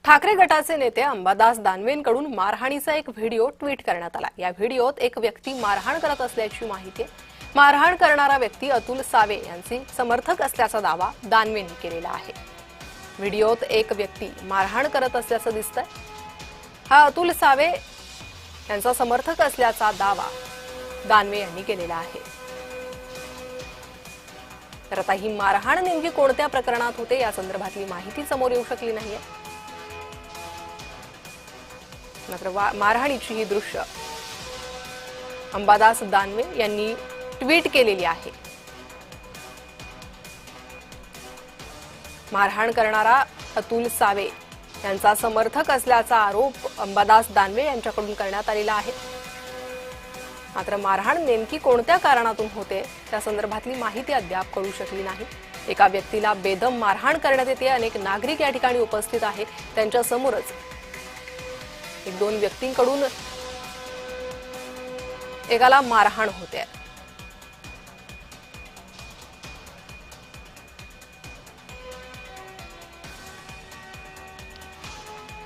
ठाकरे गटाचे नेते अंबादास दानवेंकडून मारहाणीचा एक व्हिडिओ ट्विट करण्यात आला। या व्हिडिओत एक व्यक्ती मारहाण करत असल्याची माहिती आहे। मारहाण करणारा व्यक्ती अतुल सावे यांची समर्थक असल्याचा दावा दानवेंनी केलेला आहे। व्हिडिओत एक व्यक्ती मारहाण करत असल्याचं दिसतंय। हा अतुल सावे यांचा समर्थक असल्याचा दावा दानवे यांनी केलेला आहे। तर आता ही मारहाण नेमकी कोणत्या प्रकरणात होते या संदर्भातली माहिती समोर येऊ शकली नाहीये। मात्र मारहाणीची ही दृश्य अंबादास दानवे यांनी ट्विट केलेली आहे। मारहाण करणारा अतुल सावे यांचा समर्थक असल्याचा आरोप अंबादास दानवे यांच्याकडून करण्यात आलेला आहे। मात्र मारहाण नेमकी कोणत्या कारणातून होते त्या संदर्भातली माहिती अद्याप कळू शकली नाही। एका व्यक्तीला बेदम मारहाण करण्यात येते। अनेक नागरिक या ठिकाणी उपस्थित आहेत। त्यांच्या समोरच एक दोन व्यक्तींकडून एकाला मारहाण होते।